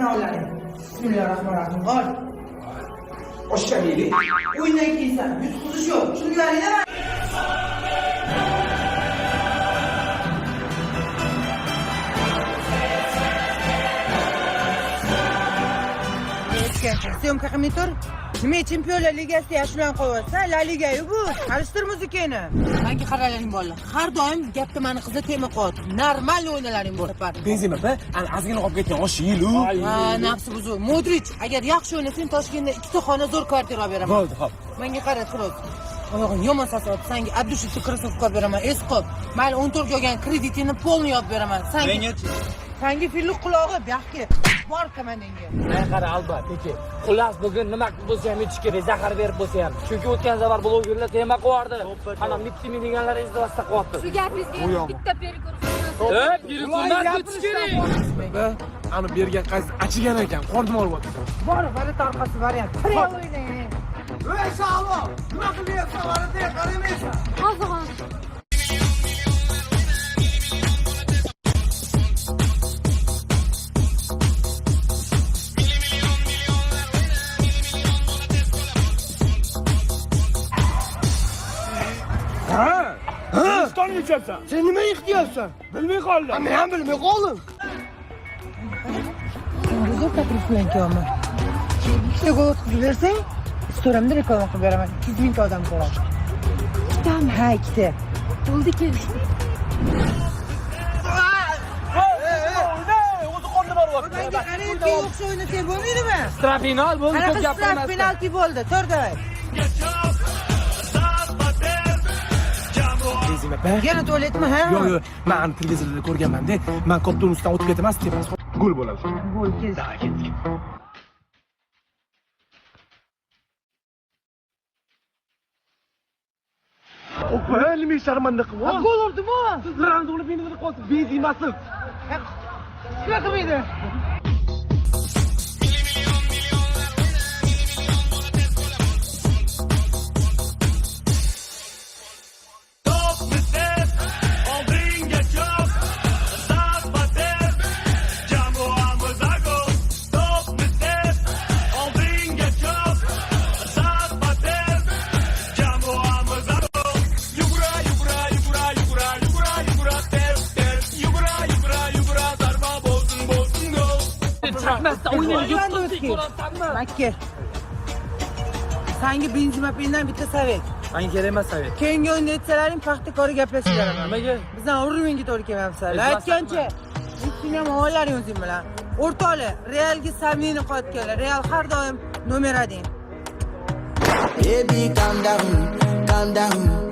Sınavları. Bismillahirrahmanirrahim. Ol. Hoş geldin. Oyundan giysen. Yüz kuzuş yok. Şunu güvenliğine ver. Syomka qilmay tur. Nima Chempionlar Ligasida yaxshilanib qo'yapsa, La Ligayu bu. Qarishtir muzikani. Menga qaralaring bolalar. Har doim gapda meni qizni tema qo'yadi. Normal o'ynalaring bu safar. Benzema pa, ana ozgina qolib ketgan 10 yilu. Ha, nafsi buzuq. Modric, agar yaxshi o'ynasang Toshkentda ikkita xona zo'r kvartira olib beraman. Bo'ldi, xo'p. Menga qara, Firoz. Oyog'ing yomon sasab, senga Abdushevni krossovka beraman. Esqop. Mayli 14 ga olgan kreditini polni yopib beraman. Senga fillik qulog'i baxki. Bor komandangga. Men qara albatta, peki. Xullas bugun nima bo'lsa ham yetish kerak, zahar berib bo'lsa ham. Chunki o'tgan safar blogerlar tema qo'yardi. Ana mitti deganlar esda qo'yapti. Shu gapingizga bitta perikurs. Perikurs o'tish kerak. Ani bergan qaysi achigan ekan, qordim olyapti. Bor, valyuta orqasi variant. O'ynang. Ey Shalo, nima qilyapsan? Valyutaga qaramaysan. Hozir. Qani yechabsan? Sen nima yiqyapsan? Bilmay qoldim. Men ham bilmay qoldim. Zo'r taklif bilan kelaman. Ikkita gol o'tkazib bersang, storamda reklama qilib beraman. 200 ming odam ko'radi. Ikkitami? Ha, ikkita. Bo'ldi kelishdi. O'zi qonni boryapti. Menga qarayki, o'xsha o'ynasang bo'lmaydimi? Strafinal bo'ldi, Ana ko'p gapirmasdan. penalti bo'ldi. To'rday. Benzema pa. Yana tualetmi, ha? Yo'q, yo'q. Men televizorda ko'rganman-da. Men kopton ustidan o'tib ketaman, tepas. Gol bo'ladi. Gol kes. Opa, nima sharmanda qilib? Gol urdimi? Siz randoli beni qoldi, Benzemasiz. Nima qilmaydi? Makka. Senga Benzema pendan bitta savet. Menga kerak emas savet. Keyingi o'yinda aytsalaring, paxtakori gaplashib beraman. Nimaga? Bizdan urmenga to'g'ri kelmayapsan. Aytgancha, sen ham o'yinlaring o'zing bilan. O'rtoqlar, Realga Samini qo'yatganlar. Real har doim nomer 1. Baby, calm down, calm down.